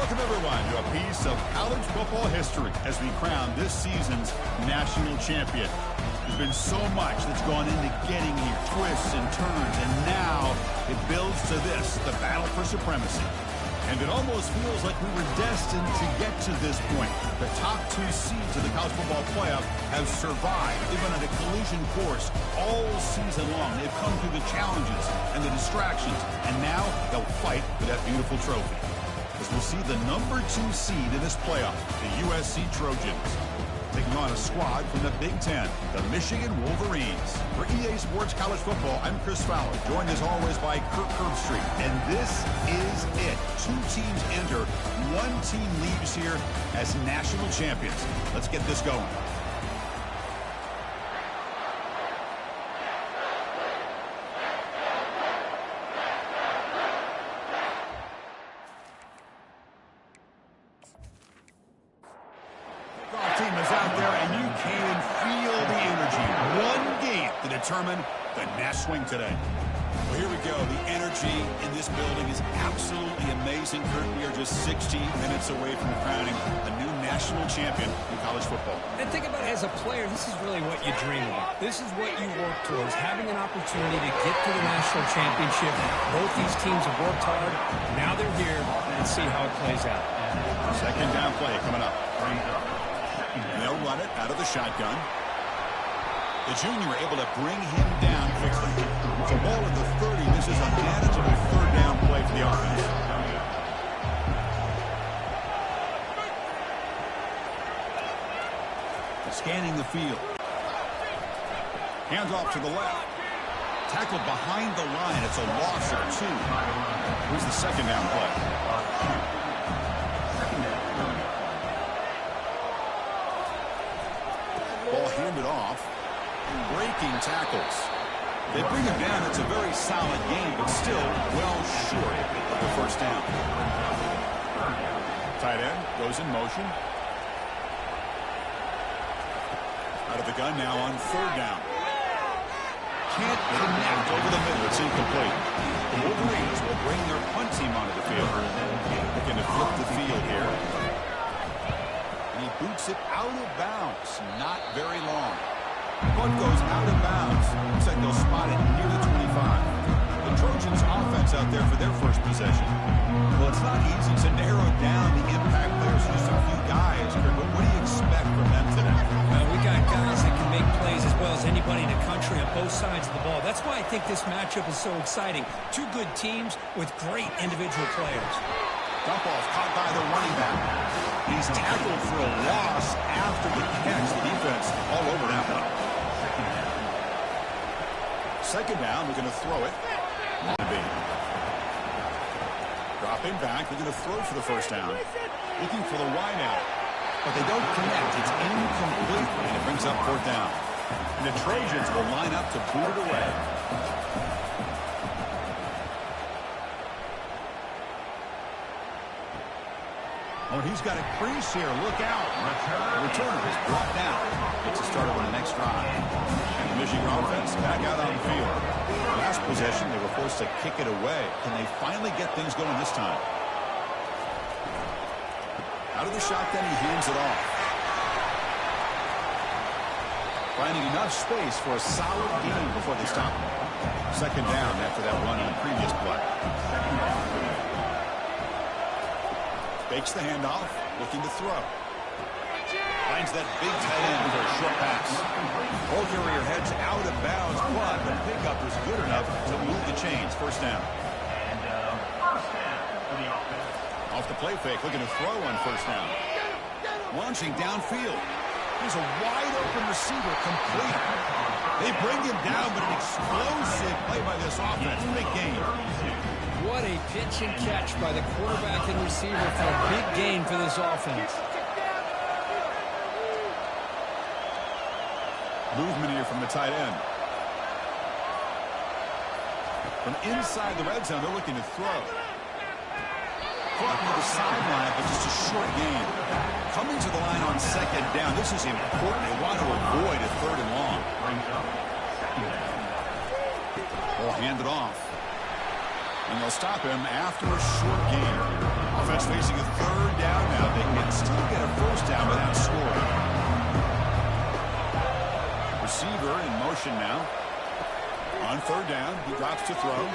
Welcome, everyone, to a piece of college football history as we crown this season's national champion. There's been so much that's gone into getting here, twists and turns, and now it builds to this, the battle for supremacy. And it almost feels like we were destined to get to this point. The top two seeds of the college football playoff have survived. They've been on a collision course all season long. They've come through the challenges and the distractions, and now they'll fight for that beautiful trophy. As we'll see the number 2 seed in this playoff, the USC Trojans, taking on a squad from the Big Ten, the Michigan Wolverines. For EA Sports College Football, I'm Chris Fowler, joined as always by Kirk Herbstreit. And this is it. 2 teams enter, 1 team leaves here as national champions. Let's get this going. Team is out there, and you can feel the energy. 1 game to determine the national swing today. Well, here we go. The energy in this building is absolutely amazing. Kurt, we are just 16 minutes away from crowning a new national champion in college football. And think about it, as a player, this is really what you dream about. This is what you work towards, having an opportunity to get to the national championship. Both these teams have worked hard. Now they're here. Let's see how it plays out. Second down play coming up. They'll run it out of the shotgun. The junior able to bring him down quickly. It's a ball at the 30. This is a manageable third down play for the offense. Scanning the field. Hands off to the left. Tackled behind the line. It's a loss of 2. Here's the second down play. Ball handed off. Breaking tackles. They bring him down. It's a very solid game, but still well short of the first down. Tight end goes in motion. Out of the gun now on third down. Can't connect over the middle. It's incomplete. The Wolverines will bring their punt team onto the field. Looking to flip the field here. And he boots it out of bounds. Not very long. Punt goes out of bounds. Looks like they'll spot it near the 25. The Trojans offense out there for their first possession. Well, it's not easy to narrow down the impact players. Just a few guys. What do you expect from them today? Well, we got guys that can make plays as well as anybody in the country on both sides of the ball. That's why I think this matchup is so exciting. 2 good teams with great individual players. Dump off caught by the running back. He's tackled for a loss after the catch. The defense all over that one. Second down, we're going to throw it. Dropping back, they're going to throw for the first down. Looking for the wide out. But they don't connect. It's incomplete, and it brings up fourth down. And the Trojans will line up to boot it away. Oh, he's got a crease here. Look out. The returner is brought down. Gets a starter on the next drive. And the Michigan offense back out on the field. Last possession, they were forced to kick it away. Can they finally get things going this time? Out of the shotgun, he hands it off. Finding enough space for a solid gain before they stop him. Second down after that run on the previous play. Fakes the handoff, looking to throw. Finds that big tight end for a short pass. Ball carrier heads out of bounds, but the pickup is good enough to move the chains. First down. Off the play fake, looking to throw on first down. Launching downfield. Here's a wide-open receiver, complete. They bring him down, but an explosive play by this offense. Big gain. What a pitch and catch by the quarterback and receiver for a big gain for this offense. Movement here from the tight end. From inside the red zone, they're looking to throw. Caught near the sideline, but just a short gain. Coming to the line on second down. This is important. They want to avoid a third and long. Ball handed off. And they'll stop him after a short gain. Offense facing a 3rd first down without scoring. Receiver in motion now. On third down, he drops to throw.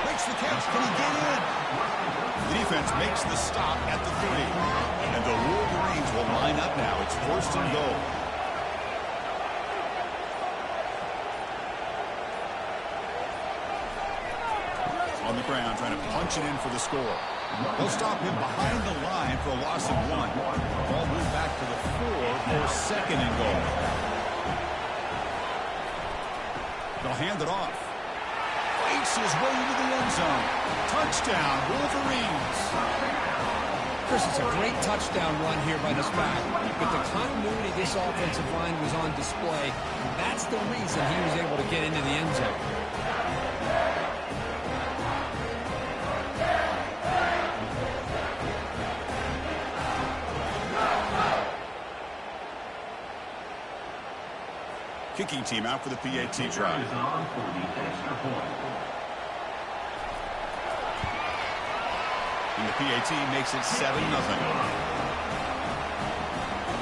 Makes the catch. Can he get in? The defense makes the stop at the 3. And the Wolverines will line up now. It's first and goal. On the ground, trying to punch it in for the score. They'll stop him behind the line for a loss of 1. Ball moved back to the 4 for second and goal. They'll hand it off. Fights his way into the end zone. Touchdown, Wolverines. Chris, it's a great touchdown run here by this back. But the continuity of this offensive line was on display. That's the reason he was able to get into the end zone. Kicking team out for the PAT try. And the PAT makes it 7-0.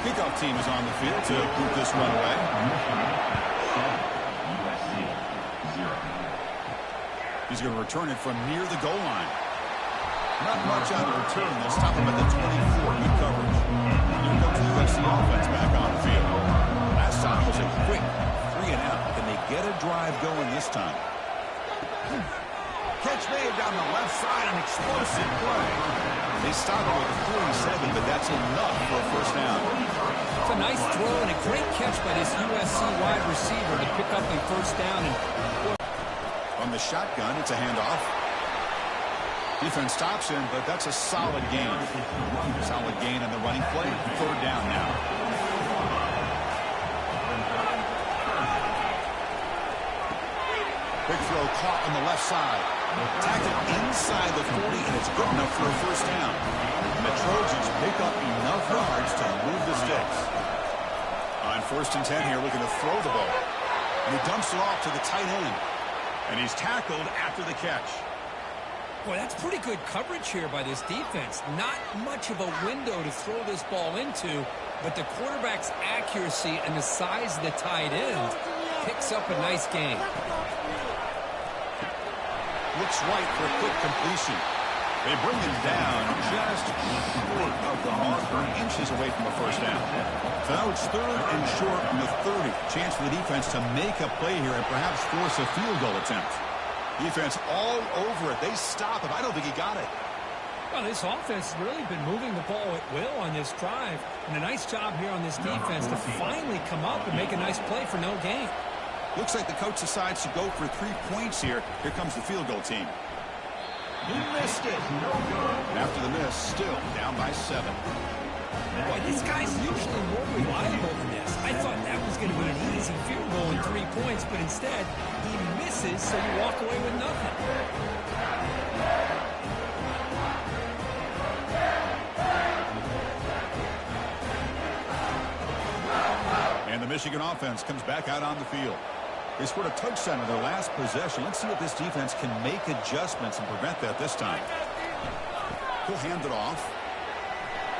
Kickoff team is on the field to boot this one away. He's going to return it from near the goal line. Not much on the return. They'll stop him at the 24. Good coverage. Here comes the USC offense back on the field. Last time was a quick 3-and-out. Can they get a drive going this time? Catch made down the left side, an explosive play. They stop it with a 47, but that's enough for a first down. It's a nice throw and a great catch by this USC wide receiver to pick up a first down. On the shotgun, it's a handoff. Defense stops him, but that's a solid gain. Solid gain on the running play. Third down now. Big throw caught on the left side. Tackled inside the 40, and it's good enough for a first down. And the Trojans pick up enough yards to move the sticks. On 1st and 10 here, looking to throw the ball. And he dumps it off to the tight end. And he's tackled after the catch. Boy, that's pretty good coverage here by this defense. Not much of a window to throw this ball into, but the quarterback's accuracy and the size of the tight end picks up a nice gain. Looks right for a quick completion. They bring him down just short of the marker, inches away from a first down. So now it's third and short from the 30. Chance for the defense to make a play here and perhaps force a field goal attempt. Defense all over it. They stop him. I don't think he got it. Well, this offense has really been moving the ball at will on this drive. And a nice job here on this defense to finally come up and make a nice play for no gain. Looks like the coach decides to go for 3 points here. Here comes the field goal team. He missed it. And after the miss, still down by 7. Boy, this guy's usually more reliable than this. I thought that was going to be an easy field goal in 3 points, but instead, he misses, so you walk away with nothing. And the Michigan offense comes back out on the field. They scored a touchdown in their last possession. Let's see if this defense can make adjustments and prevent that this time. He'll hand it off.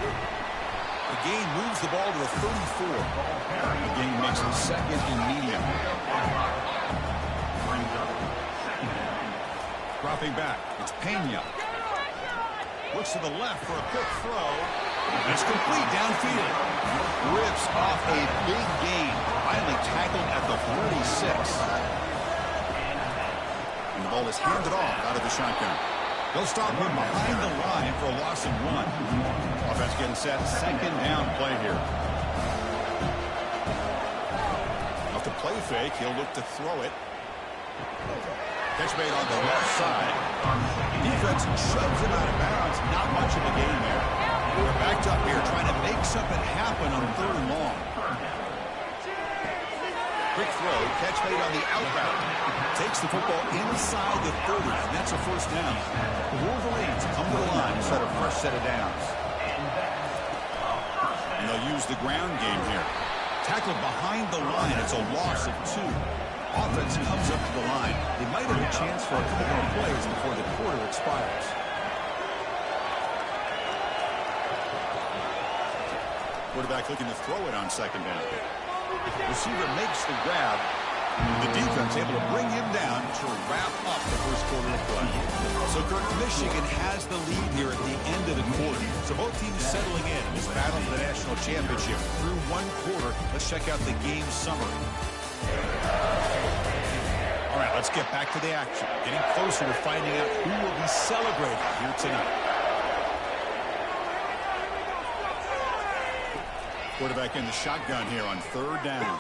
The gain moves the ball to the 34. The gain makes it second and medium. Dropping back. It's Pena. Looks to the left for a quick throw. It's complete downfield. Rips off a big gain. Finally tackled at the 46. And the ball is handed off out of the shotgun. They'll stop him behind the line for a loss of 1. Offense getting set. Second down play here. Off the play fake, he'll look to throw it. Catch made on the left side. Defense shoves him out of bounds. Not much of a gain there. We're backed up here trying to make something happen on 3rd and long. Quick throw, catch made on the out route. Takes the football inside the 30, and that's a first down. The Wolverines come to the line to set a fresh set of downs. And they'll use the ground game here. Tackled behind the line, it's a loss of 2. Offense comes up to the line. They might have a chance for a couple more plays before the quarter expires. Quarterback looking to throw it on second down. Receiver makes the grab. The defense able to bring him down to wrap up the first quarter of play. So, Kirk, Michigan has the lead here at the end of the quarter. So both teams settling in this battle for the national championship. Through one quarter, let's check out the game summary. All right, let's get back to the action. Getting closer to finding out who will be celebrating here tonight. Quarterback in the shotgun here on third down.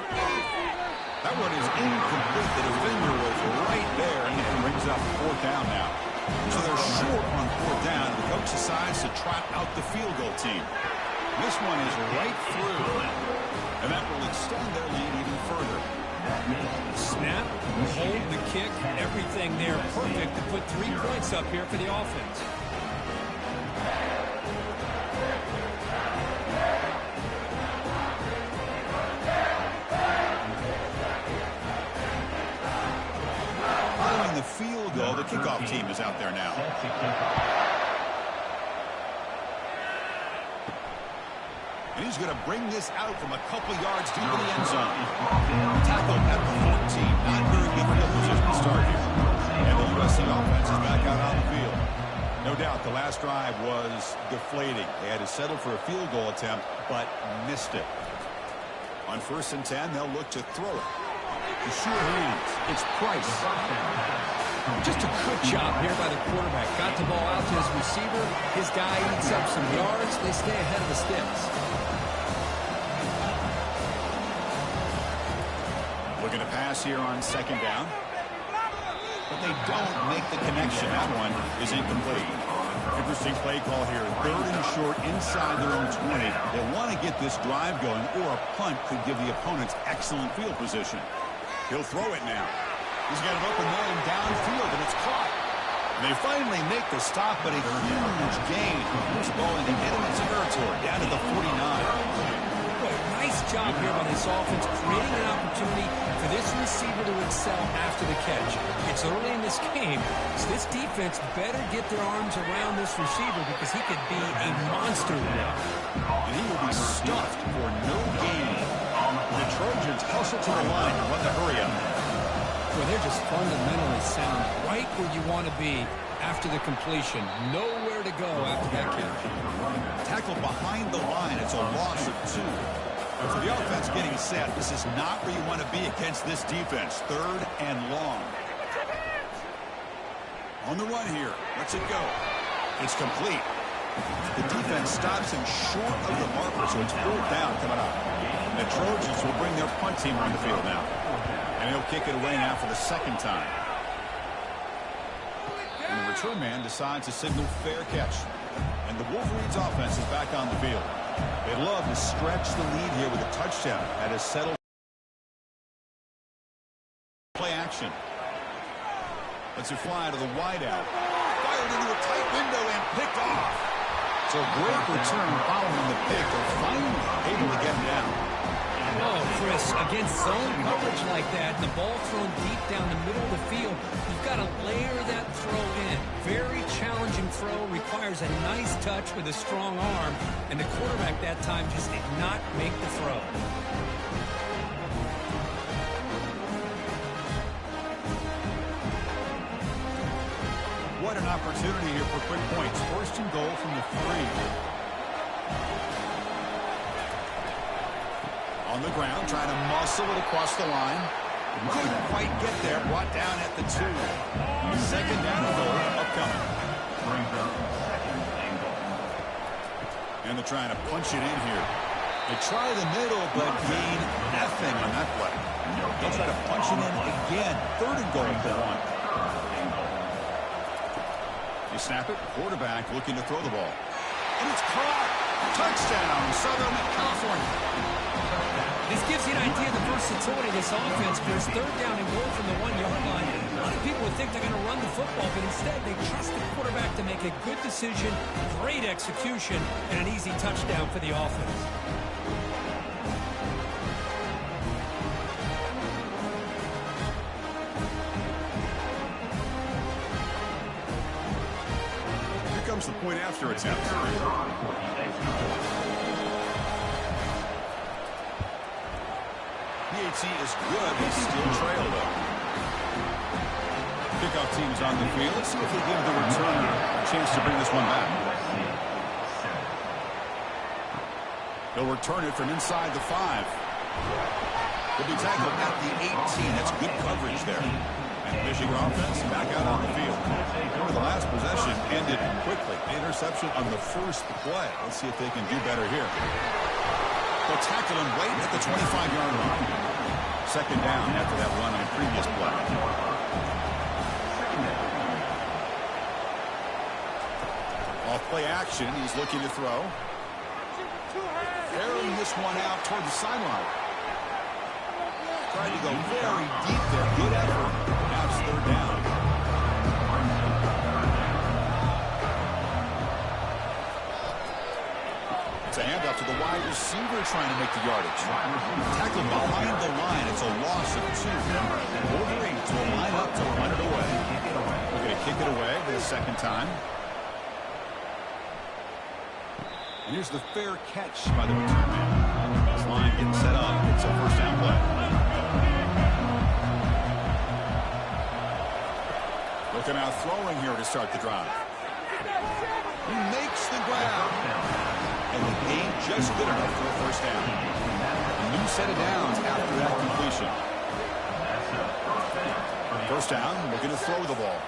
That one is incomplete. The defender was right there, and it brings up fourth down now. So they're short on fourth down. The coach decides to trot out the field goal team. This one is right through, and that will extend their lead even further. Snap, hold the kick, everything there perfect to put 3 points up here for the offense. Following the field goal, the kickoff team is out there now. And he's going to bring this out from a couple yards deep in the end zone. Tackled at the 14. Not very good field position to start here. And the USC offense is back out on the field. No doubt the last drive was deflating. They had to settle for a field goal attempt, but missed it. On 1st and 10, they'll look to throw it. The sure hands. It's Price. Just a good job here by the quarterback. Got the ball out to his receiver. His guy eats up some yards. They stay ahead of the sticks. Looking to pass here on second down. But they don't make the connection. That one is incomplete. Interesting play call here. 3rd and short inside their own 20. They want to get this drive going, or a punt could give the opponents excellent field position. He'll throw it now. He's got an open man downfield, and it's caught. And they finally make the stop, but a huge gain. This ball into enemy territory, down to the 49. Nice job here by this offense, creating an opportunity for this receiver to excel after the catch. It's early in this game, so this defense better get their arms around this receiver because he could be a monster now. And he will be stuffed for no gain. The Trojans hustle to the line and run the hurry up. Well, they're just fundamentally sound, right where you want to be after the completion. Nowhere to go after that catch. Tackled behind the line. It's a loss of 2. And for the offense getting set, this is not where you want to be against this defense. 3rd and long. On the run here. Let's it go. It's complete. The defense stops him short of the marker, so it's 4th down coming up. And the Trojans will bring their punt team on the field now. And he'll kick it away now for the 2nd time. And the return man decides to signal fair catch. And the Wolverines offense is back on the field. They'd love to stretch the lead here with a touchdown at a settled play action. Let's it fly to the wideout. Fired into a tight window and picked off. So great return following the pick. They're finally able to get him down. Oh, Chris, against zone coverage like that, the ball thrown deep down the middle of the field, you've got to layer that throw in. Very challenging throw, requires a nice touch with a strong arm, and the quarterback that time just did not make the throw. What an opportunity here for quick points. 1st and goal from the 3. On the ground, trying to muscle it across the line. Couldn't quite get there. Brought down at the 2. 2nd down and goal upcoming. And they're trying to punch it in here. They try the middle, but gain nothing on that play. They'll try to punch it in again. 3rd and goal for 1. You snap it. Quarterback looking to throw the ball. And it's caught. Touchdown, Southern California. This gives you an idea of the versatility of this offense. There's 3rd down and goal from the 1-yard line. A lot of people would think they're going to run the football, but instead they trust the quarterback to make a good decision, great execution, and an easy touchdown for the offense. Here comes the point after attempt. efficiency is good. They still trail, though. Kickoff team is on the field. Let's see if they give the returner a chance to bring this one back. They'll return it from inside the 5. They'll be tackled at the 18. That's good coverage there. And Michigan offense back out on the field. Remember, the last possession ended quickly. Interception on the first play. Let's see if they can do better here. They'll tackle him right at the 25-yard line. Second down after that run on the previous play. Off play action. He's looking to throw. Airing this one out toward the sideline. Tried to go very deep there. Good effort. Now it's third down. It's a handoff to the wide receiver trying to make the yardage. Tackled behind the line. It's a loss of 2. Wolverines will line up to run it away. We're going to kick it away for the second time. And here's the fair catch by the return man. This line getting set up. It's a first down play. Looking out throwing here to start the drive. He makes the grab. And the gain just good enough for a first down. A new set of downs after that completion. First down, looking to throw the ball.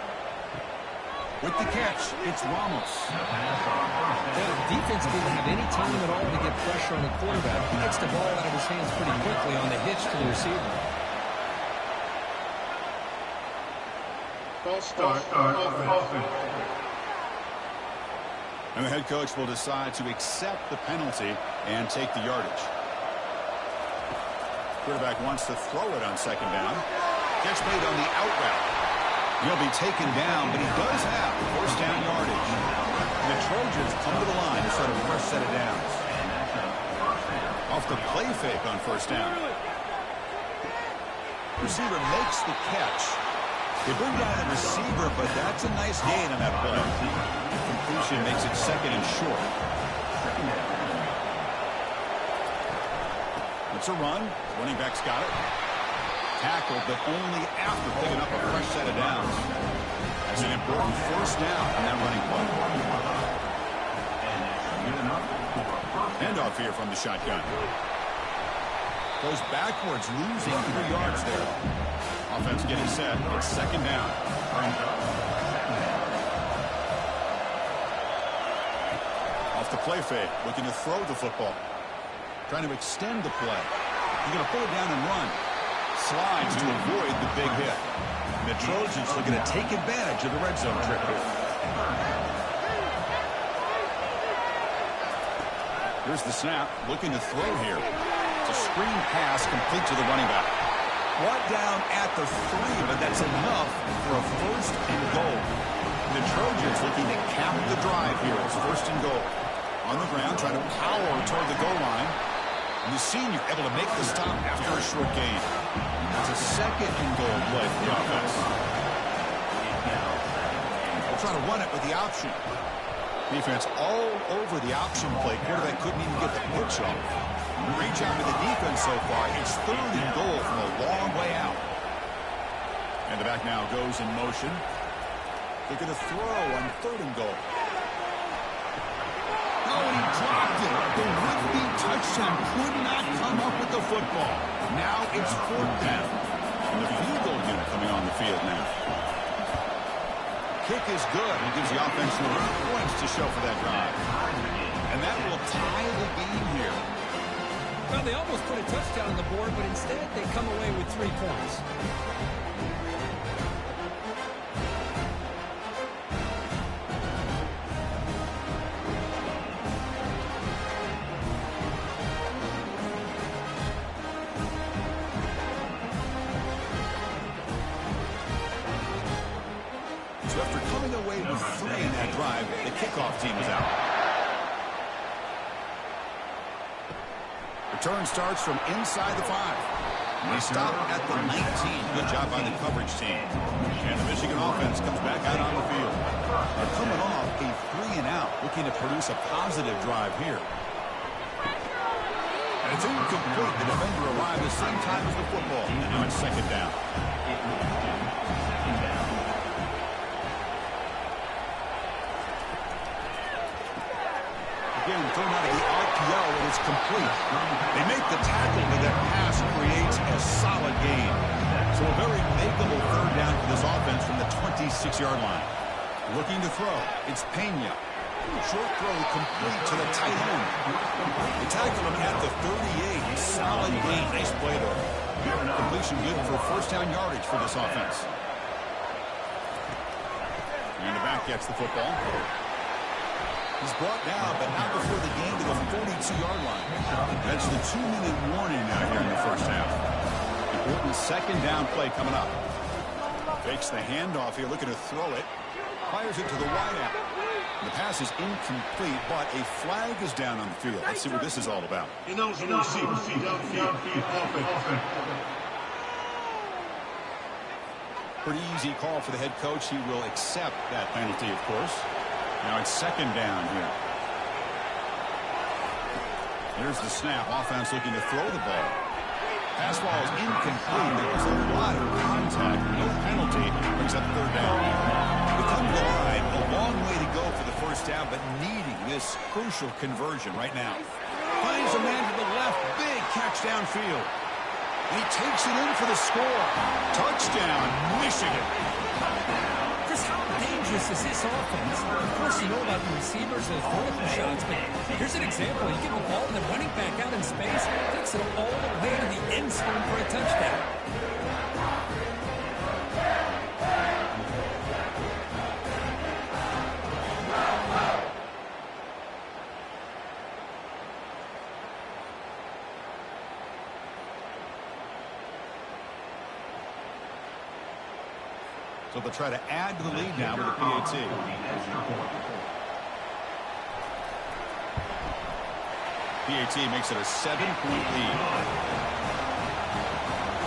With the catch, it's Ramos. The defense didn't have any time at all to get pressure on the quarterback. He gets the ball out of his hands pretty quickly on the hitch to the receiver. False start. Offense. And the head coach will decide to accept the penalty and take the yardage. Quarterback wants to throw it on second down. Catch made on the out route. He'll be taken down, but he does have the first down yardage. And the Trojans come to the line to start a fresh set of downs. Off the play fake on first down. Receiver makes the catch. They bring down the receiver, but that's a nice gain on that play. Completion makes it second and short. It's a run. Running back's got it. Tackled, but only after picking up a fresh set of downs. That's an important first down on that running play. Handoff here from the shotgun. Goes backwards, losing 3 yards there. Offense getting set. It's second down. Off the play fake, looking to throw the football. Trying to extend the play. He's going to pull it down and run. Slides to avoid the big hit. The Trojans looking to take advantage of the red zone trip here. Here's the snap, looking to throw here. It's a screen pass complete to the running back. Brought down at the 3, but that's enough for a first and goal. The Trojans looking to cap the drive here. It's first and goal. On the ground, trying to power toward the goal line. And the senior able to make the stop after a short gain. It's a second and goal play for the offense. They'll try to run it with the option. Defense all over the option play. Quarterback couldn't even get the pitch off. Reach out to the defense so far. It's third and goal from a long way out. And the back now goes in motion. They're going to throw on third and goal. Oh, he dropped it. The would-be touchdown could not come up with the football. Now it's fourth down. And the field goal unit coming on the field now. Kick is good. It gives the offense 3 points to show for that drive. And that will tie the game here. Well, they almost put a touchdown on the board, but instead they come away with 3 points. So after coming away with 3 in that drive, the kickoff team is out. Return starts from inside the 5. They stop at the 19. Good job by the coverage team. And the Michigan offense comes back out on the field. They're coming off a 3 and out, looking to produce a positive drive here. It's incomplete. The defender arrived the same time as the football. And now it's second down. Again, thrown out of the RPO, and it's complete. They make the tackle, but that pass creates a solid gain. So a very makeable third down for this offense from the 26-yard line. Looking to throw. It's Pena. Short throw complete to the tight end. They tackle him at the 38. Solid gain. Nice play there. Completion good for first down yardage for this offense. And the back gets the football. He's brought down, but not before the gain to the 42-yard line. That's the 2-minute warning now here in the first half. Important second down play coming up. Fakes the handoff here, looking to throw it. Fires it to the wideout. The pass is incomplete, but a flag is down on the field. Let's see what this is all about. Pretty easy call for the head coach. He will accept that penalty, of course. Now it's second down here. Here's the snap. Offense looking to throw the ball. Pass ball is incomplete. There was a lot of contact. No penalty. Brings up third down. They come to the line. A long way to go for the first down, but needing this crucial conversion right now. Finds a man to the left. Big catch downfield. And he takes it in for the score. Touchdown, Michigan. Chris, how dangerous is this offense? Of course, you know about the receivers, those vertical shots, but here's an example. You give the ball, and the running back out in space takes it all the way to the end zone for a touchdown. So they'll try to add to the lead now with a PAT. PAT makes it a 7-point lead.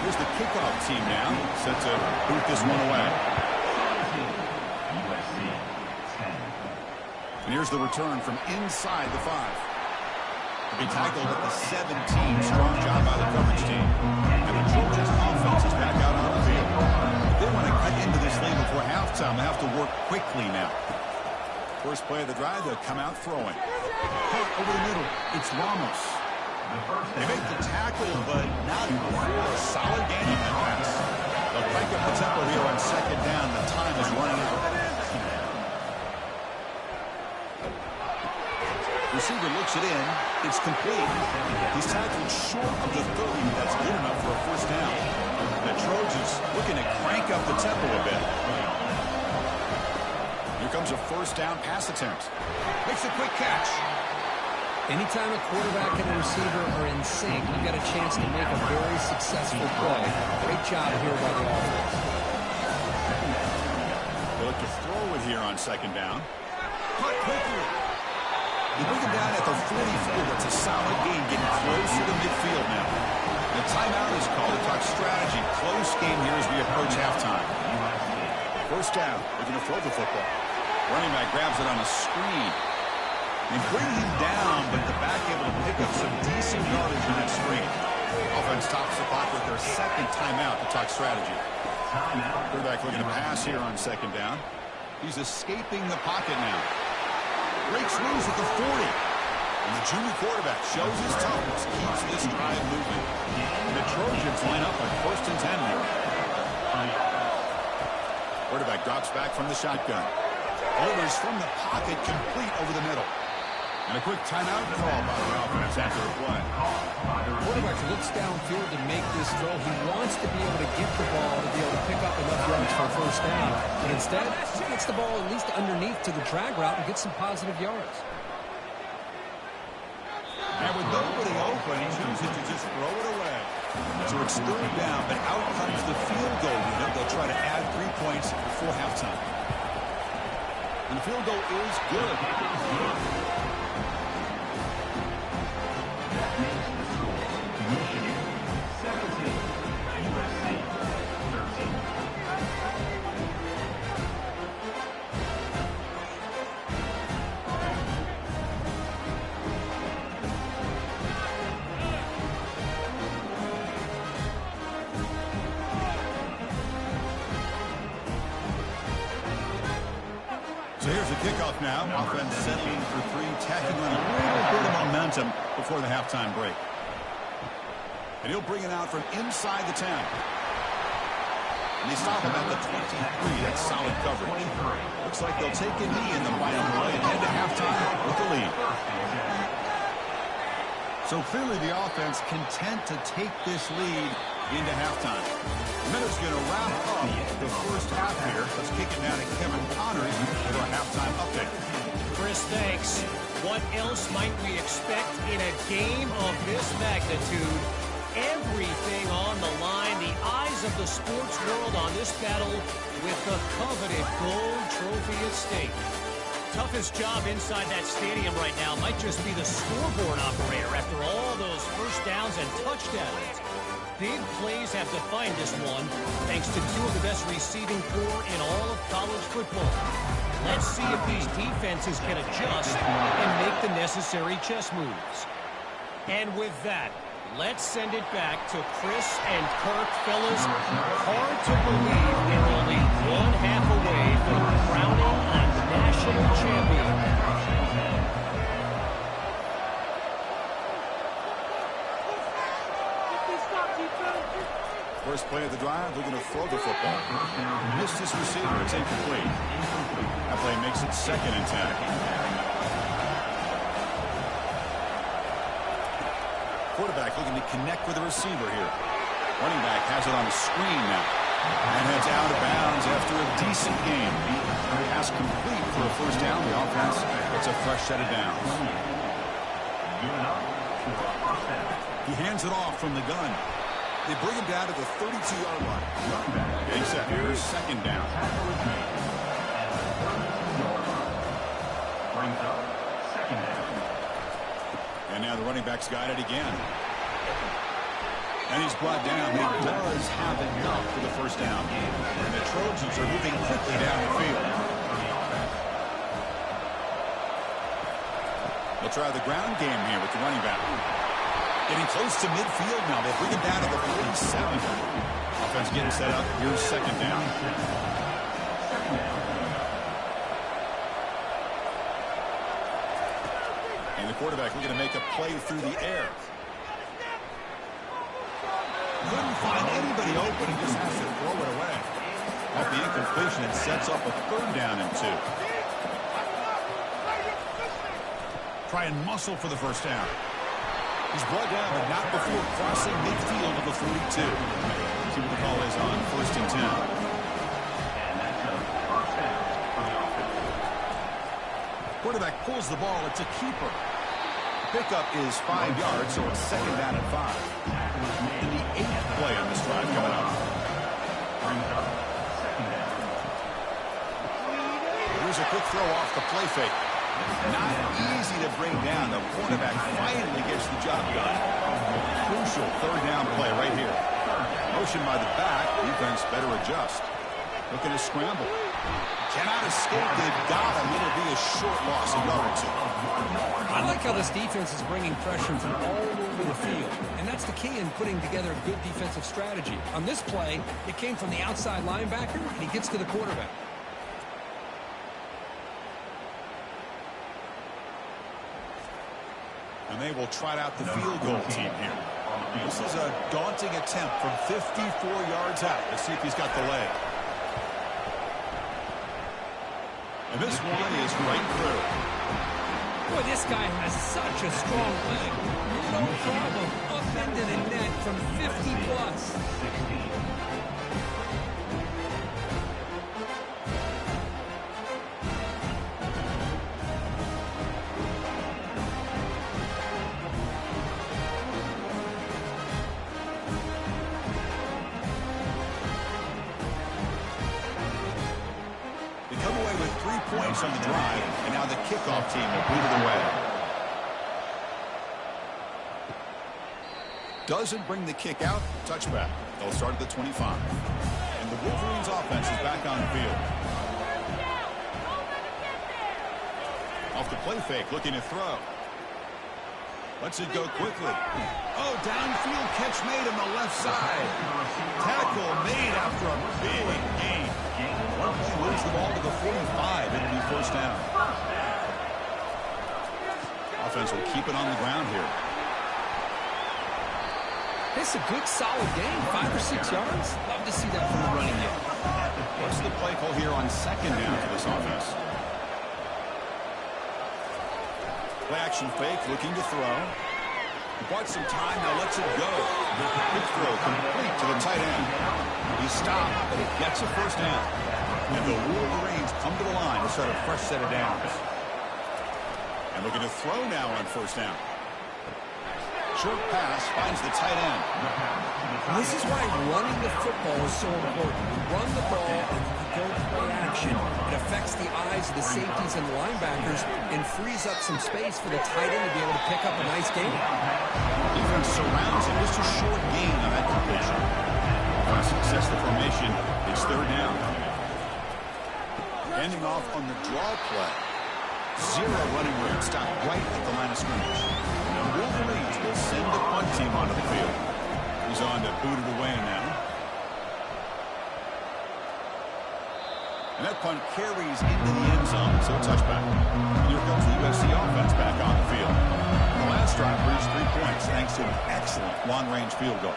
Here's the kickoff team now, set to boot this one away. And here's the return from inside the 5. They'll be tackled at the 17. Strong job by the coverage team. And the Trojans offense is back out on the field. They want to cut into this lead before halftime. They have to work quickly now. First play of the drive, they'll come out throwing. Caught over the middle. It's Ramos. They make the tackle, but not before a solid gain on that pass. They'll crank up the tempo here on second down. The time is running out. Receiver looks it in. It's complete. He's tackled short of the 30. That's good enough for a first down. The Trojans looking to crank up the tempo a bit. Here comes a first down pass attempt. Makes a quick catch. Anytime a quarterback and a receiver are in sync, you've got a chance to make a very successful play. Great job here by the offense. They look to throw it here on second down. Cut quickly. They bring him down at the 44. That's a solid gain, getting closer to midfield now. The timeout is called to talk strategy. Close game here as we approach halftime. First down. They're going to throw the football. Running back grabs it on a screen. They bring him down, but the back able to pick up some decent yardage on that screen. Offense tops the clock with their second timeout to talk strategy. Quarterback looking to pass here on second down. He's escaping the pocket now. Breaks loose at the 40. And the junior quarterback shows his toughness, keeps this drive moving. And the Trojans line up on first and 10 here. Quarterback drops back from the shotgun. Delivers from the pocket, complete over the middle. And a quick timeout call by the offense after the play. Quarterback looks downfield to make this throw. He wants to be able to get the ball to be able to pick up enough yards for a first down. But instead, he gets the ball at least underneath to the drag route and gets some positive yards. And with nobody open, he chooses to just throw it away. So it's third down, but out comes the field goal unit. They'll try to add 3 points before halftime. And the field goal is good. half now. Offense settling for three, tacking on a little bit of momentum before the halftime break. And he'll bring it out from inside the 10. And they stop him at the 23. That's solid coverage. Looks like they'll take a knee in the final play and head to halftime with the lead. So clearly the offense content to take this lead into halftime. Minutes going to wrap up the first half here. Let's kick it now to Kevin Connors for our halftime update. Chris, thanks. What else might we expect in a game of this magnitude? Everything on the line, the eyes of the sports world on this battle with the coveted gold trophy at stake. Toughest job inside that stadium right now might just be the scoreboard operator after all those first downs and touchdowns. Big plays have defined this one, thanks to two of the best receiving corps in all of college football. Let's see if these defenses can adjust and make the necessary chess moves. And with that, let's send it back to Chris and Kirk, fellas. Hard to believe we're only one half away from crowning a national champion. First play of the drive, looking to throw the football. Missed his receiver. It's incomplete. That play makes it 2nd and 10. Quarterback looking to connect with the receiver here. Running back has it on the screen now. And heads out of bounds after a decent game. Pass complete for a first down. The offense gets a fresh set of downs. He hands it off from the gun. They bring him down to the 32-yard line. Getting set. Here's 2nd down. And now the running back's got it again. And he's brought down. He does have enough for the first down. And the Trojans are moving quickly down the field. They'll try the ground game here with the running back. Getting close to midfield now. They bring him down to the 47. Offense getting set up. Here's 2nd down. And the quarterback looking to make a play through the air. Couldn't find anybody open. He just has to throw it away. Off the incompletion, it sets up a 3rd down and 2. Try and muscle for the first down. He's brought down, but not before crossing midfield of the 42. See what the call is on 1st and 10. Quarterback pulls the ball. It's a keeper. Pickup is 5 yards, so it's 2nd down and 5. And the 8th play on this drive coming up. Here's a quick throw off the play fake. Not easy to bring down. The quarterback finally gets the job done. Crucial 3rd down play right here. Motion by the back. Defense better adjust. Looking to scramble. Cannot escape. They've got him. It'll be a short loss, a yard or 2. I like how this defense is bringing pressure from all over the field. And that's the key in putting together a good defensive strategy. On this play, it came from the outside linebacker, and he gets to the quarterback. And they will trot out the field goal team here. This is a daunting attempt from 54 yards out. Let's see if he's got the leg. And this one is right through. Boy, this guy has such a strong leg. No problem upending a net from 50+. Points on the drive, and now the kickoff team will boot it away. Doesn't bring the kick out. Touchback. They'll start at the 25. And the Wolverines offense is back on field. Off the play fake, looking to throw. Lets it go quickly. Oh, downfield catch made on the left side. Tackle made after a big gain. Moves the ball to the 45. It'll be first down. Offense will keep it on the ground here. It's a good, solid game. 5 or 6 yards. Love to see that from the running game. What's the play call here on second down for this offense? Play action fake, looking to throw. He bought some time, now lets it go. Quick throw, complete to the tight end. He stopped, but it gets a first down. And the Wolverines come to the line to start a fresh set of downs. And looking to throw now on first down. Short pass finds the tight end. This is why running the football is so important. You run the ball and you go play action. It affects the eyes of the safeties and the linebackers and frees up some space for the tight end to be able to pick up a nice game. Defense surrounds him. Just a short gain on that completion. Offense success the formation. It's third down. Ending off on the draw play. Zero running room. Stopped right at the line of scrimmage. The Wolverines will send the punt team onto the field. He's on to boot it away now. And that punt carries into the end zone, so a touchback. And here comes the USC offense back on the field. The last drive reached 3 points thanks to an excellent long-range field goal.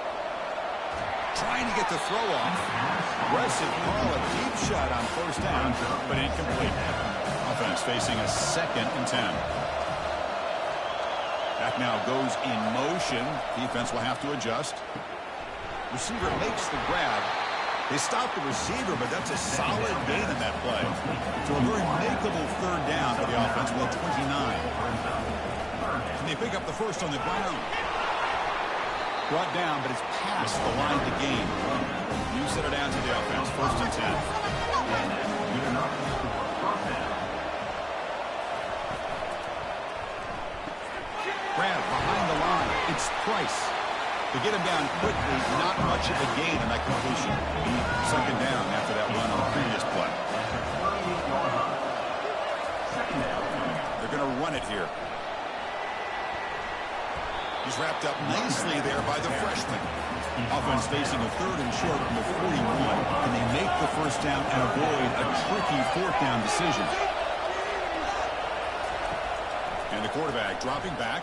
Trying to get the throw off. Aggressive call, a deep shot on first down, but incomplete. Offense facing a 2nd and 10. Back now goes in motion. Defense will have to adjust. Receiver makes the grab. They stop the receiver, but that's a solid gain in that play. So a very makeable third down for the offense. Well, 29. And they pick up the first on the ground. Brought down, but it's past the line to gain. You set it down to the offense. 1st and 10. Grab behind the line. It's Price. To get him down quickly, not much of a gain on that completion. 2nd down after that run on the previous play. They're going to run it here. He's wrapped up nicely there by the freshman. Offense facing a 3rd and short from the 41, and they make the first down and avoid a tricky 4th down decision. And the quarterback dropping back.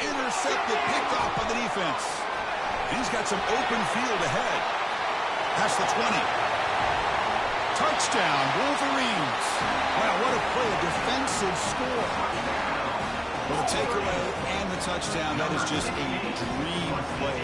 Intercepted, picked off by the defense. And he's got some open field ahead. Past the 20. Touchdown, Wolverines. Wow, what a play, a defensive score. Well, the takeaway and the touchdown, that is just a dream play.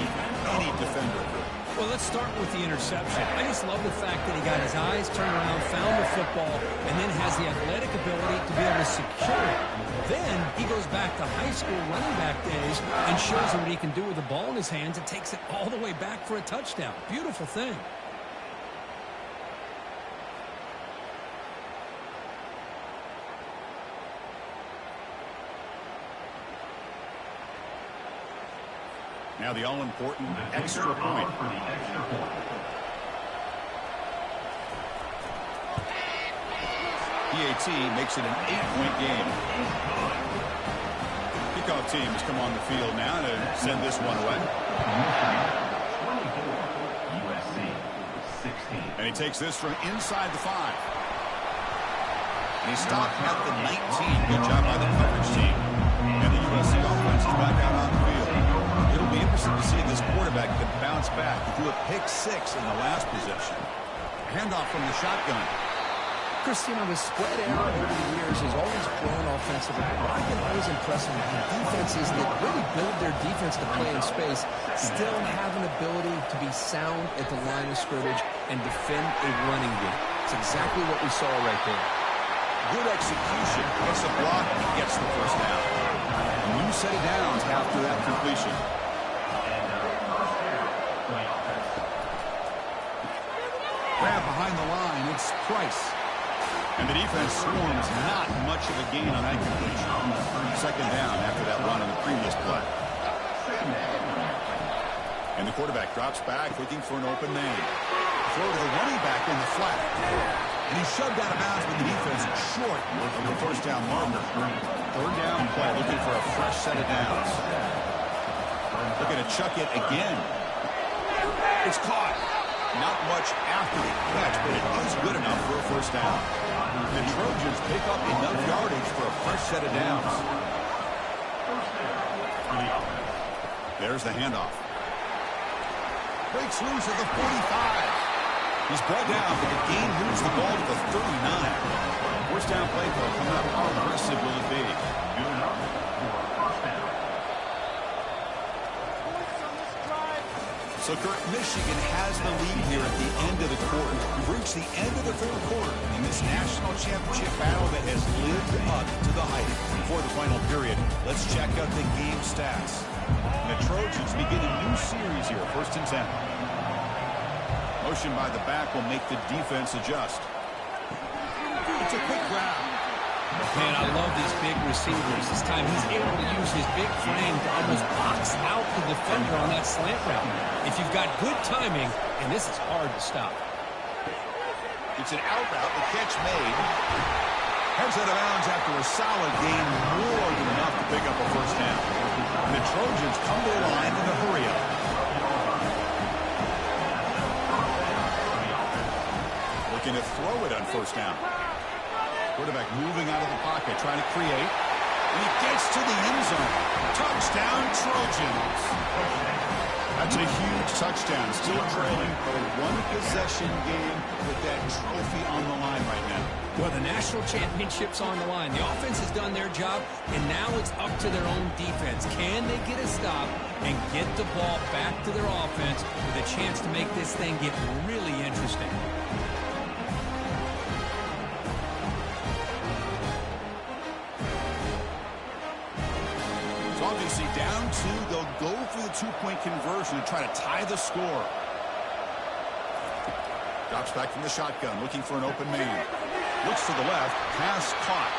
Any defender could. Well, let's start with the interception. I just love the fact that he got his eyes turned around, found the football, and then has the athletic ability to be able to secure it. Then he goes back to high school running back days and shows him what he can do with the ball in his hands and takes it all the way back for a touchdown. Beautiful thing. Now the all-important extra point. PAT makes it an 8-point game. Kickoff teams come on the field now to send this one away. And he takes this from inside the 5. And he stopped at the 19. Good job by the coverage team. And the USC offense is back out on the field. It'll be interesting to see if this quarterback can bounce back. He threw a pick-6 in the last possession. Handoff from the shotgun. Chris, you know, the spread out over the years has always grown offensively. But I've been always impressed with the defenses that really build their defense to play in space still have an ability to be sound at the line of scrimmage and defend a running game. It's exactly what we saw right there. Good execution. Gets a block and gets the first down. A new set of downs after that completion. Grab behind the line. It's Price. And the defense swarms not much of a gain on that completion. 2nd down after that run on the previous play. And the quarterback drops back looking for an open man. Throw to the running back in the flat. And he's shoved out of bounds with the defense short of the first down marker. 3rd down play looking for a fresh set of downs. Looking to chuck it again. It's caught. Not much after the catch, but it is good enough for a first down. The Trojans pick up enough yardage for a fresh set of downs. There's the handoff. Breaks loose at the 45. He's brought down, but the game moves the ball to the 39. First down play call coming up. How aggressive will it be? So, Kurt, Michigan has the lead here at the end of the quarter. We've reached the end of the third quarter in this national championship battle that has lived up to the hype. Before the final period, let's check out the game stats. And the Trojans begin a new series here, 1st and 10. Motion by the back will make the defense adjust. It's a quick grab. Man, I love these big receivers. This time he's able to use his big frame to almost box out the defender on that slant route. If you've got good timing, and this is hard to stop. It's an out route, the catch made. Heads out of bounds after a solid gain, more than enough to pick up a first down. And the Trojans come to the line in a hurry up. Looking to throw it on first down. Quarterback moving out of the pocket, trying to create. And he gets to the end zone. Touchdown, Trojans. That's a huge touchdown. Still trailing, but a one-possession game with that trophy on the line right now. Well, the national championship's on the line. The offense has done their job, and now it's up to their own defense. Can they get a stop and get the ball back to their offense with a chance to make this thing get really interesting? Obviously down 2, they'll go for the 2-point conversion to try to tie the score. Drops back from the shotgun, looking for an open man. Looks to the left, pass caught.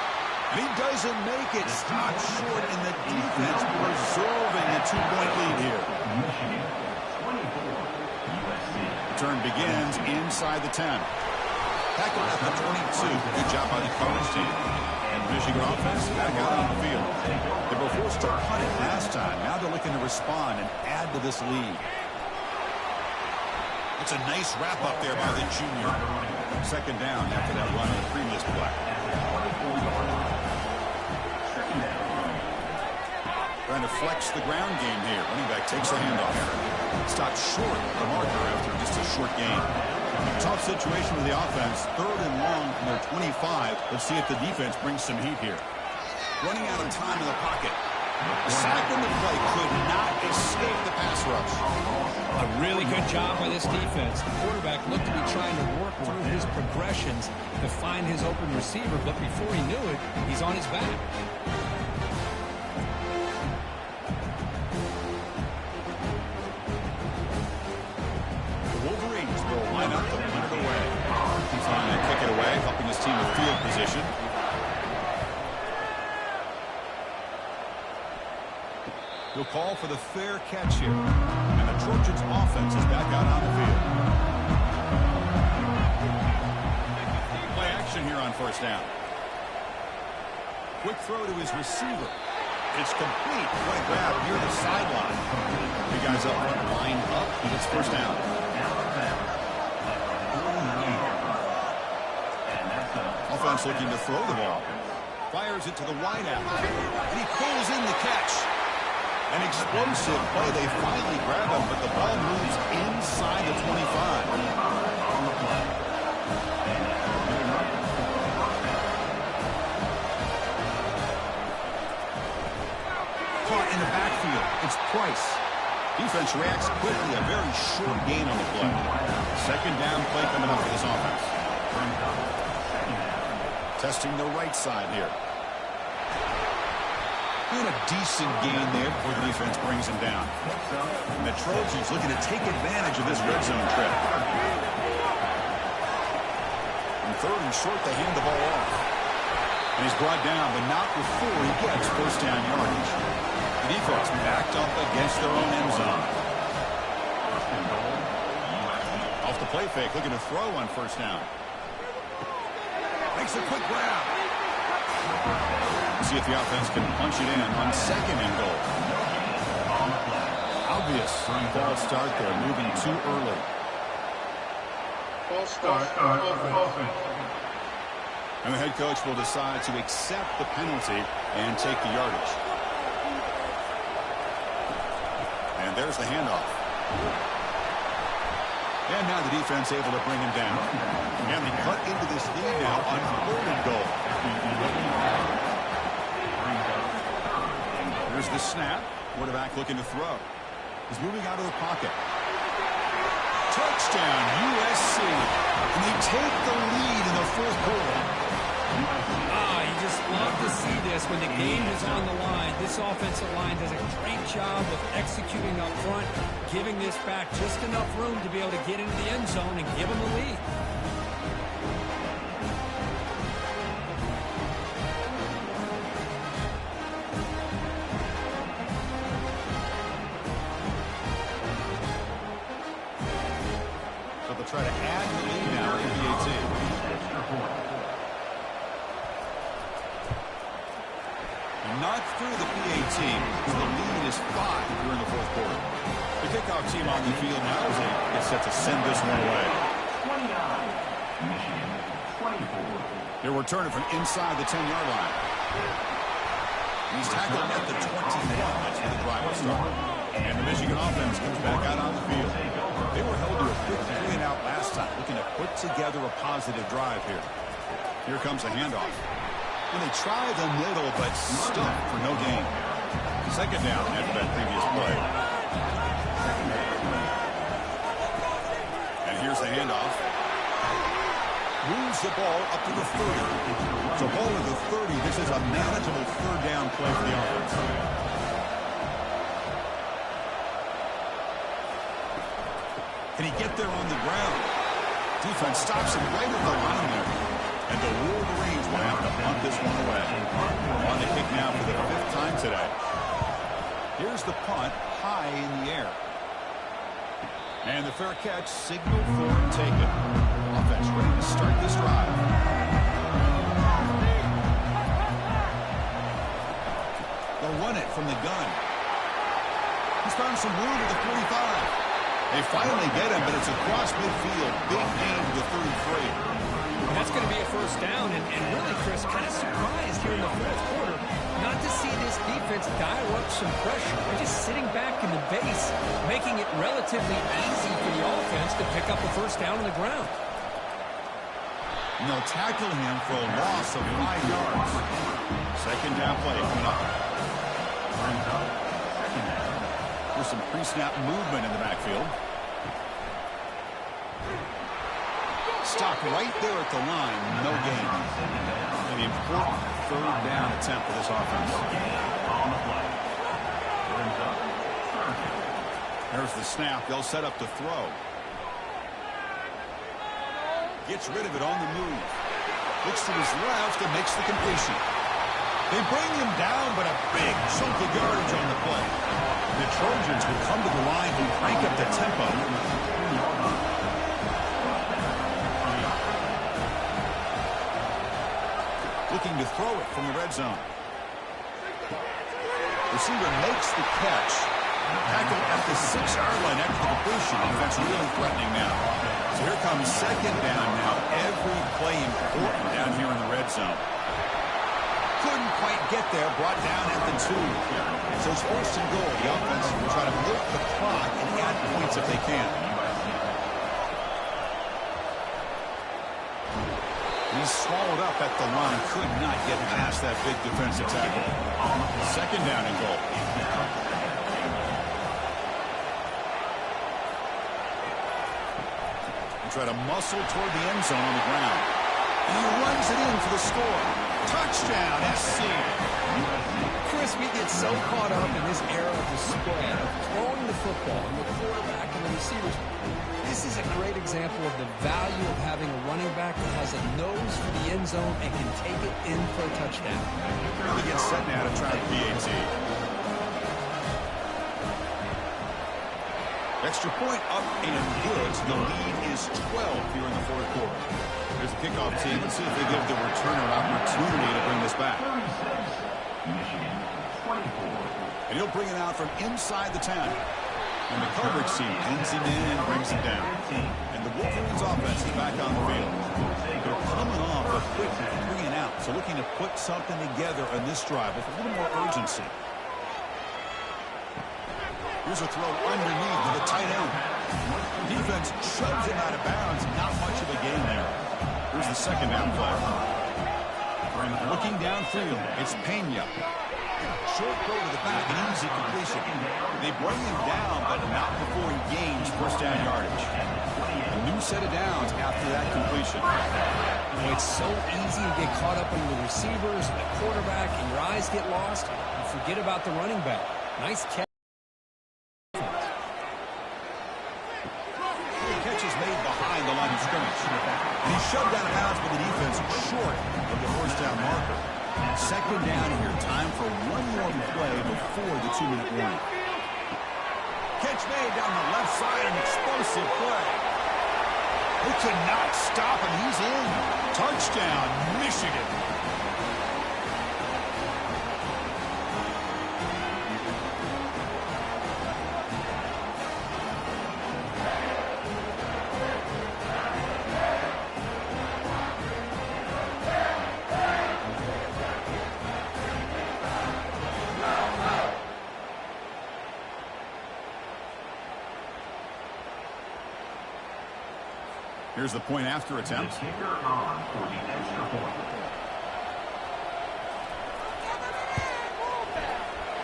And he doesn't make it. Stopped short, and the defense preserving a 2-point lead here. Return begins inside the 10. Tackled at the 22. Good job by the coverage team. And Michigan offense back out on the field. They were forced to punt it last time. Now they're looking to respond and add to this lead. It's a nice wrap-up there by the junior. Second down after that run on the previous play. Trying to flex the ground game here. Running back takes the handoff. Stopped short of the marker after just a short gain. Tough situation with the offense. 3rd and long from their 25. Let's see if the defense brings some heat here. Running out of time in the pocket. The sack on the play could not escape the pass rush. A really good job by this defense. The quarterback looked to be trying to work through his progressions to find his open receiver, but before he knew it, he's on his back. Line up to win it away. Trying to kick it away, helping his team with field position. He'll call for the fair catch here. And the Trojans offense is back out on the field. Play action here on first down. Quick throw to his receiver. It's complete. What a grab near the sideline. The guys up front line up, and it's first down. Offense looking to throw the ball. Fires it to the wideout. And he pulls in the catch. An explosive play. They finally grab him, but the ball moves inside the 25. Caught in the backfield. It's Price. Defense reacts quickly. A very short gain on the play. Second down play coming up for this offense. Testing the right side here. Doing a decent gain there before the defense brings him down. And the Trojans looking to take advantage of this red zone trip. And 3rd and short, they hand the ball off. And he's brought down, but not before he gets first down yardage. The defense backed up against their own end zone. Off the play fake, looking to throw on first down. Makes a quick grab. See if the offense can punch it in on 2nd and goal. Obvious false start there, moving too early. False start, offense. And the head coach will decide to accept the penalty and take the yardage. And there's the handoff. And now the defense able to bring him down. And they cut into this lead now on 3rd and goal. Here's the snap. Quarterback looking to throw. He's moving out of the pocket. Touchdown, USC. And they take the lead in the 4th quarter. You just love to see this when the game is on the line. This offensive line does a great job of executing up front, giving this back just enough room to be able to get into the end zone and give them the lead. So they'll try to add the lead now in the 18. Not through the PAT, so the lead is 5 here in the 4th quarter. The kickoff team on the field now as they get set to send this one away. 29, Michigan, 24. They're returning from inside the 10-yard line. He's tackled at the 21. That's where the drive will start. And the Michigan offense comes back out on the field. They were held to a quick 3-and-out last time, looking to put together a positive drive here. Here comes a handoff. And they try the middle, but still for no gain. 2nd down after that previous play. And here's the handoff. Moves the ball up to the 30. So ball to the 30. This is a manageable 3rd down play for the offense. Can he get there on the ground? Defense stops him right at the line there. And the Wolverines will have to punt this one away. On the kick now for the 5th time today. Here's the punt high in the air. And the fair catch signaled for and taken. Offense ready to start this drive. They'll run it from the gun. He's found some room at the 45. They finally get him, but it's across midfield. Big gain to the 33. That's going to be a 1st down, and really, Chris, kind of surprised here in the 4th quarter not to see this defense dial up some pressure. They're just sitting back in the base, making it relatively easy for the offense to pick up a 1st down on the ground. And they'll tackle him for a loss of 5 yards. 2nd down play coming up. There's some pre-snap movement in the backfield. Stopped right there at the line, no gain. And the important 3rd down attempt for this offense. There's the snap. They'll set up the throw. Gets rid of it on the move. Looks to his left and makes the completion. They bring him down, but a big chunk of yardage on the play. The Trojans will come to the line and crank up the tempo. Looking to throw it from the red zone. Receiver makes the catch. Tackled at the 6-yard line after the completion. Defense really threatening now. So here comes 2nd down now. Every play important down here in the red zone. Couldn't quite get there. Brought down at the 2. So it's 1st and goal. The offense will try to milk the clock and add points if they can. He's swallowed up at the line. Could not get past that big defensive tackle. 2nd down and goal. And try to muscle toward the end zone on the ground. And he runs it in for the score. Touchdown, SC. Chris, we get so caught up in this era of the spread, of throwing the football, and the quarterback and the receivers. This is a great example of the value of having a running back that has a nose for the end zone and can take it in for a touchdown. Really gets set now to try the PAT. Extra point up and good. So the lead is 12 here in the 4th quarter. Here's the kickoff team. Let's see if they give the returner an opportunity to bring this back. Michigan, 24. And he'll bring it out from inside the 10. And the coverage seam pins him in and brings him down. And the Wolverines offense is back on the field. They're coming off a quick 3 and out, so looking to put something together on this drive with a little more urgency. Here's a throw underneath to the tight end. Defense shoves him out of bounds. Not much of a gain there. Here's the second down play. Looking downfield, it's Pena. Short throw to the back, an easy completion. They bring him down, but not before he gains first down yardage. A new set of downs after that completion. Well, it's so easy to get caught up in the receivers and the quarterback, and your eyes get lost. You forget about the running back. Nice catch. Catch is made behind the line of scrimmage. And he's shoved out of bounds by the defense short of the first down marker. Second down here. Time for one more play before the 2-minute warning. Catch made down the left side. An explosive play. They cannot stop him. He's in. Touchdown, Michigan. Here's the point after attempt. Kicker on for the extra point.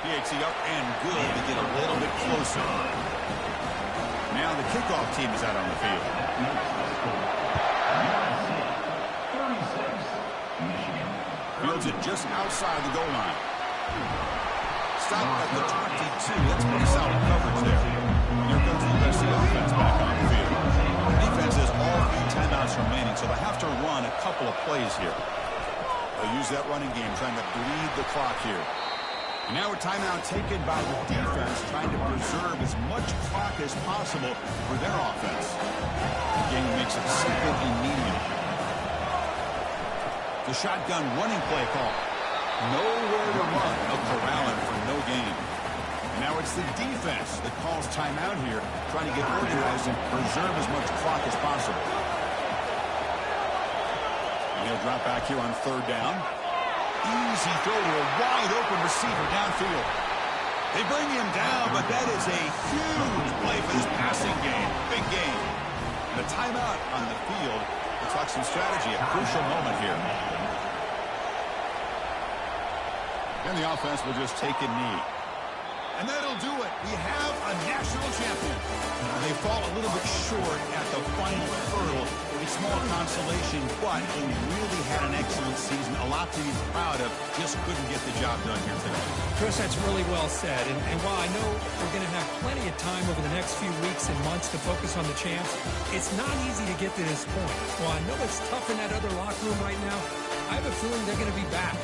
PAT up and good to get a little bit closer. Now the kickoff team is out on the field. Fields it just outside the goal line. Stop at the 22. That's pretty solid coverage there. Here comes the rest of the offense back on the field. Defense has all 3 timeouts remaining, so they have to run a couple of plays here. They'll use that running game, trying to bleed the clock here. And now a timeout taken by the defense, trying to preserve as much clock as possible for their offense. The game makes it second and medium. The shotgun running play call. Nowhere to run. They'll corral him for no gain. Now it's the defense that calls timeout here, trying to get organized and preserve as much clock as possible. And he'll drop back here on third down. Easy throw to a wide-open receiver downfield. They bring him down, but that is a huge play for this passing game. Big game. And a timeout on the field. Looks like some strategy, a crucial moment here. And the offense will just take a knee. And that'll do it. We have a national champion. They fall a little bit short at the final hurdle. A small consolation, but he really had an excellent season. A lot to be proud of. Just couldn't get the job done here today. Chris, that's really well said. And while I know we're going to have plenty of time over the next few weeks and months to focus on the champs, it's not easy to get to this point. While I know it's tough in that other locker room right now, I have a feeling they're going to be back.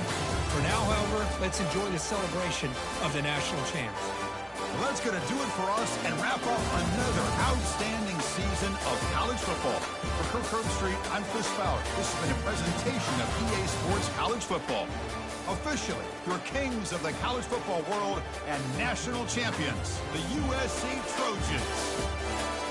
For now, however, let's enjoy the celebration of the national champs. Well, that's going to do it for us and wrap up another outstanding season of college football. For Kirk Herbstreit, I'm Chris Fowler. This has been a presentation of EA Sports College Football. Officially, your kings of the college football world and national champions, the USC Trojans.